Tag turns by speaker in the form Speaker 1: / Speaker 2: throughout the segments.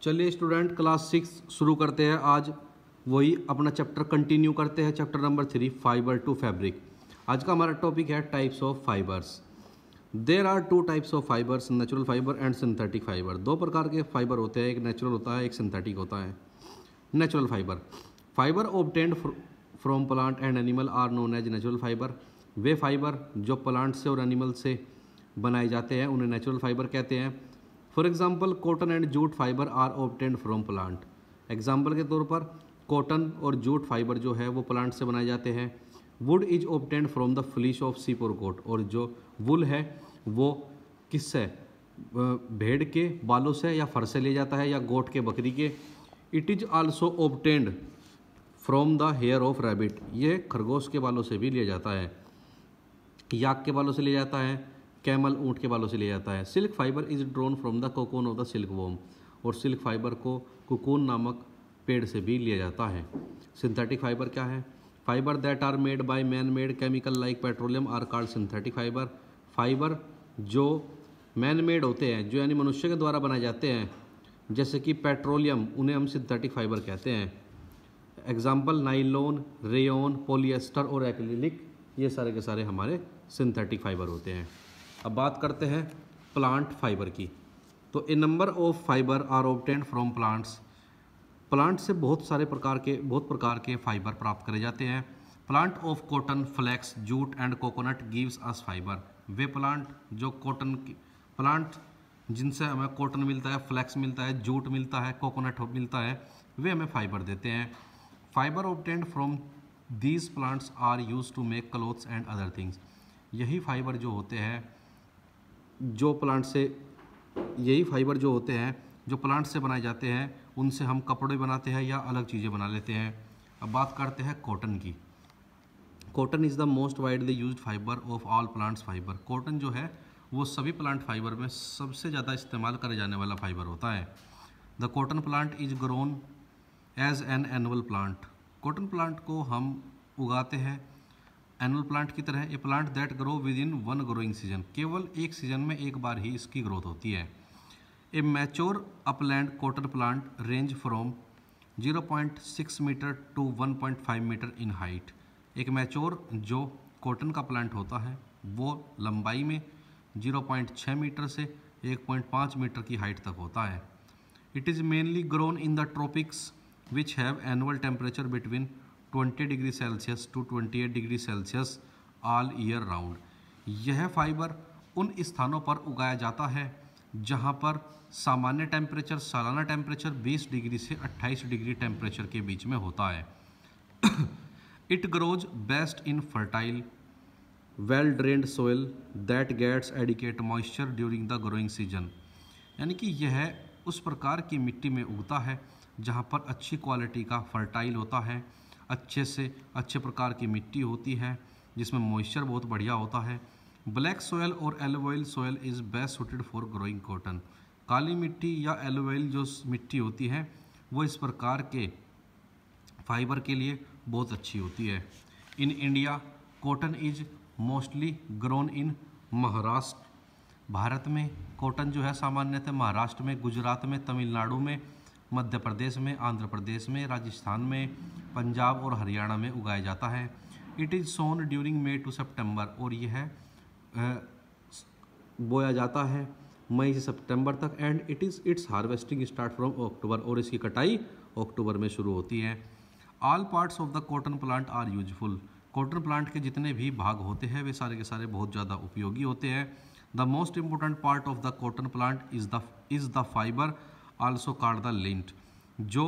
Speaker 1: चलिए student, class 6 शुरू करते हैं। आज वही अपना चैप्टर कंटिन्यू करते हैं, chapter number 3 fibre to fabric. आज का हमारा टॉपिक है types of fibres. There are two types of fibres, natural fibre and synthetic fibre. दो प्रकार के फाइबर होते हैं, एक नेचुरल होता है, एक सिंथेटिक होता है। Natural fibre fibre obtained from plant and animal are known as natural fibre. वे फाइबर जो प्लांट से और एनिमल से बनाए जाते हैं उन्हें नेचुरल फाइबर कहते हैं। For example cotton and jute fibre are obtained from plant. Example के तौर पर कॉटन और जूट फाइबर जो है वो प्लांट से बनाए जाते हैं। Wool is obtained from the fleece of sheep और गोट। और जो वुल है वो किससे, भेड़ के बालों से या फर से लिया जाता है या गोट के, बकरी के। It is also obtained from the hair of rabbit. ये खरगोश के बालों से भी लिया जाता है, याक के बालों से लिया जाता है, कैमल ऊँट के बालों से लिया जाता है। Silk fibre is drone from the cocoon of the silk worm. और सिल्क फाइबर को कोकून नामक पेड़ से भी लिया जाता है। सिंथेटिक फाइबर क्या है? Fibre that are made by man made chemical like petroleum are called synthetic fibre. Fibre जो मैन मेड होते हैं, जो यानी मनुष्य के द्वारा बनाए जाते हैं, जैसे कि पेट्रोलियम, उन्हें हम सिंथेटिक फाइबर कहते हैं। एग्जाम्पल नाइलॉन, रेयॉन, पॉलिएस्टर और एक्रिलिक, ये सारे के सारे हमारे सिंथेटिक फाइबर होते हैं। अब बात करते हैं प्लांट फाइबर की। तो a number of fibre are obtained from plants. Plant से बहुत प्रकार के फाइबर प्राप्त करे जाते हैं। Plant of cotton, flax, jute and coconut gives us fibre. वे प्लांट जो प्लांट जिनसे हमें कॉटन मिलता है, फ्लैक्स मिलता है, जूट मिलता है, कोकोनट मिलता है, वे हमें फाइबर देते हैं। Fibre obtained from these plants are use to make clothes and other things. यही फाइबर जो होते हैं जो प्लांट से बनाए जाते हैं, उनसे हम कपड़े बनाते हैं या अलग चीज़ें बना लेते हैं। अब बात करते हैं कॉटन की। Cotton is the most widely used fibre of all plants fibre. Cotton जो है वो सभी प्लांट फाइबर में सबसे ज़्यादा इस्तेमाल करे जाने वाला फाइबर होता है। The cotton plant is grown as an annual plant. Cotton plant को हम उगाते हैं एनुअल प्लांट की तरह। A plant that grow with in one growing season. केवल एक सीजन में एक बार ही इसकी ग्रोथ होती है। A mature upland cotton plant range from 0.6 metre to 1.5 metre in height. एक मैच्योर जो कॉटन का प्लांट होता है वो लंबाई में 0.6 मीटर से 1.5 मीटर की हाइट तक होता है। It is mainly grown in the tropics which have annual temperature between 20 degree celsius to 28 degree celsius all year round. यह फाइबर उन स्थानों पर उगाया जाता है जहां पर सामान्य टेम्परेचर, सालाना टेम्परेचर 20 डिग्री से 28 डिग्री टेम्परेचर के बीच में होता है। It grows best in fertile well drained soil that gets adequate moisture during the growing season. यानी कि यह उस प्रकार की मिट्टी में उगता है जहाँ पर अच्छी क्वालिटी का फर्टाइल होता है, अच्छे प्रकार की मिट्टी होती है जिसमें मॉइस्चर बहुत बढ़िया होता है। ब्लैक सोयल और alluvial soil is best suited for growing cotton. काली मिट्टी या एलोवेल जो मिट्टी होती है वो इस प्रकार के फाइबर के लिए बहुत अच्छी होती है। In India cotton is mostly grown in Maharashtra. Bharat में कॉटन जो है सामान्यतः महाराष्ट्र में, गुजरात में, तमिलनाडु में, मध्य प्रदेश में, आंध्र प्रदेश में, राजस्थान में, पंजाब और हरियाणा में उगाया जाता है। It is sown during May to September. और यह बोया जाता है मई से सितंबर तक। And its harvesting start from October. और इसकी कटाई अक्टूबर में शुरू होती है। All parts of the cotton plant are useful. Cotton plant के जितने भी भाग होते हैं वे सारे के सारे बहुत ज़्यादा उपयोगी होते हैं। The most important part of the cotton plant is the fibre also called the lint. जो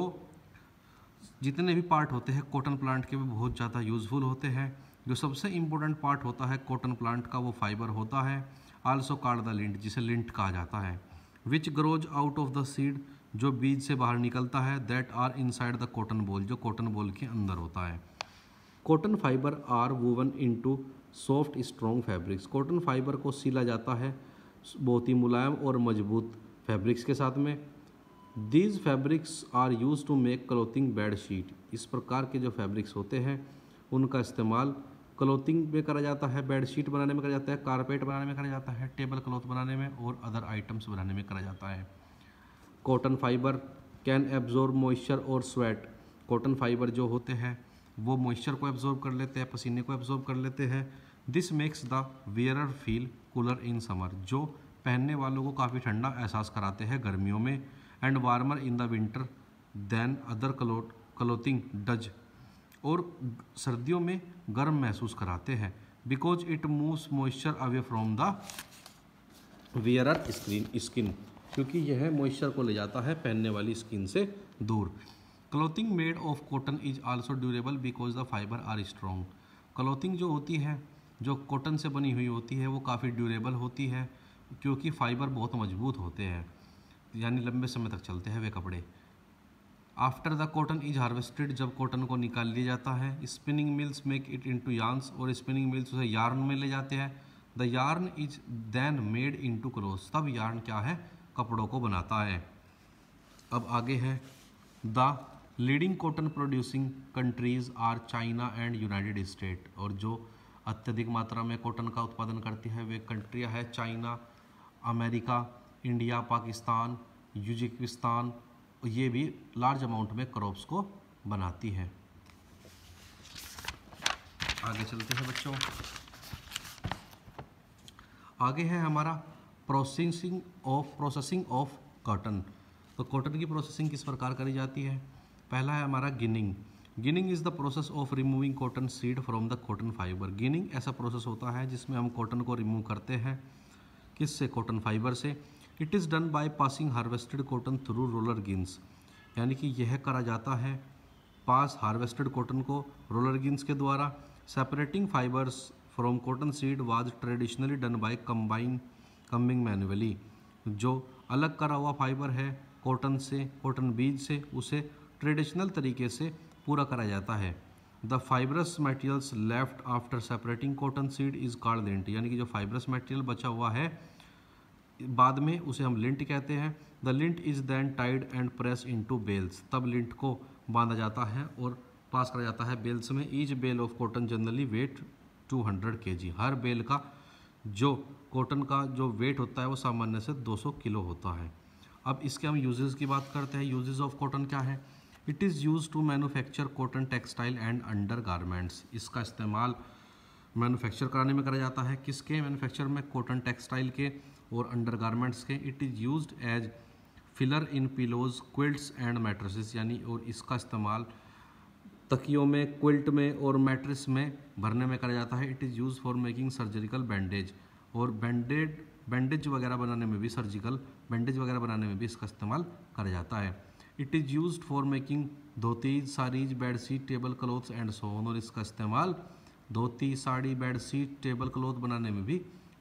Speaker 1: जितने भी पार्ट होते हैं कॉटन प्लांट के, वे बहुत ज़्यादा यूजफुल होते हैं। जो सबसे इम्पोर्टेंट पार्ट होता है कॉटन प्लांट का वो फाइबर होता है, आल्सो कॉल्ड द लिंट, जिसे लिंट कहा जाता है। Which grows out of the seed, जो बीज से बाहर निकलता है, that are inside the cotton ball, जो कॉटन बॉल के अंदर होता है। Cotton fibre are woven into soft strong fabrics. Cotton fibre को सिला जाता है बहुत ही मुलायम और मजबूत फैब्रिक्स के साथ में। These fabrics are use to make clothing bed sheet. इस प्रकार के जो फैब्रिक्स होते हैं उनका इस्तेमाल क्लोथिंग में करा जाता है, बेड शीट बनाने में करा जाता है, कारपेट बनाने में करा जाता है, टेबल क्लॉथ बनाने में और अदर आइटम्स बनाने में करा जाता है। Cotton fibre can absorb moisture और स्वेट। कॉटन फाइबर जो होते हैं वो मॉइस्चर को एब्जॉर्ब कर लेते हैं, पसीने को एब्जॉर्ब कर लेते हैं। This makes the wearer feel cooler in summer, जो पहनने वालों को काफ़ी ठंडा एहसास कराते हैं गर्मियों में। And warmer in the winter than other clothing does, और सर्दियों में गर्म महसूस कराते हैं। Because it moves moisture away from the wearer skin, क्योंकि यह मॉइस्चर को ले जाता है पहनने वाली स्किन से दूर। Clothing made of cotton is also durable because the fibre are strong. Clothing जो होती है, जो कॉटन से बनी हुई होती है, वो काफ़ी ड्यूरेबल होती है क्योंकि फाइबर बहुत मजबूत होते हैं, यानी लंबे समय तक चलते हैं वे कपड़े। After the cotton is harvested, जब कॉटन को निकाल लिया जाता है, spinning mills make it into yarns, और स्पिनिंग मिल्स उसे यार्न में ले जाते हैं। The yarn is then made into clothes, तब यार्न क्या है, कपड़ों को बनाता है। अब आगे है the leading cotton producing countries are China and United State, और जो अत्यधिक मात्रा में कॉटन का उत्पादन करती है वे कंट्रियाँ हैं चाइना, अमेरिका, इंडिया, पाकिस्तान, युजिकिस्तान, ये भी लार्ज अमाउंट में क्रॉप्स को बनाती है। आगे चलते हैं बच्चों, आगे है हमारा प्रोसेसिंग ऑफ कॉटन। तो कॉटन की प्रोसेसिंग किस प्रकार करी जाती है। पहला है हमारा ginning. Ginning is the process of removing cotton seed from the cotton fibre. Ginning ऐसा प्रोसेस होता है जिसमें हम कॉटन को रिमूव करते हैं, किससे, कॉटन फाइबर से। It is done by passing harvested cotton through roller gins, यानी कि यह करा जाता है पास हार्वेस्टेड कॉटन को रोलर गिन्स के द्वारा। Separating fibres from cotton seed was traditionally done by combing manually. जो अलग करा हुआ फाइबर है कॉटन से, कॉटन बीज से, उसे ट्रेडिशनल तरीके से पूरा करा जाता है। The fibrous materials left after separating cotton seed is called lint, यानी कि जो फाइबरस मटेरियल बचा हुआ है बाद में उसे हम लिंट कहते हैं। The lint is then tied and press into bales, तब लिंट को बांधा जाता है और पास करा जाता है बेल्स में। Each bale of cotton generally weight 200 kg, हर बेल का जो कॉटन का जो वेट होता है वो सामान्य से 200 किलो होता है। अब इसके हम यूजेस की बात करते हैं। यूजेस ऑफ कॉटन क्या है। It is use to manufacture cotton textile and undergarments, इसका इस्तेमाल मैन्युफैक्चर कराने में करा जाता है। किसके मैन्युफैक्चर में, कॉटन टेक्सटाइल के और अंडर गारमेंट्स के। It is used as filler in pillows, quilts and mattresses, यानी और इसका इस्तेमाल तकियों में, क्विल्ट में और मैट्रेस में भरने में करा जाता है। It is use for making surgical bandage, और बैंडेज वगैरह बनाने में भी, सर्जिकल बैंडेज वगैरह बनाने में भी इसका इस्तेमाल करा जाता है। It is used for making dhotis, saris, bedsheet, table clothes and so on, और इसका इस्तेमाल धोती, साड़ी, बेडशीट, टेबल क्लॉथ बनाने में भी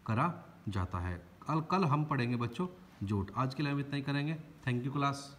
Speaker 1: करा जाता है। कल हम पढ़ेंगे बच्चों जूट। आज के लिए हम इतना ही करेंगे। Thank you class.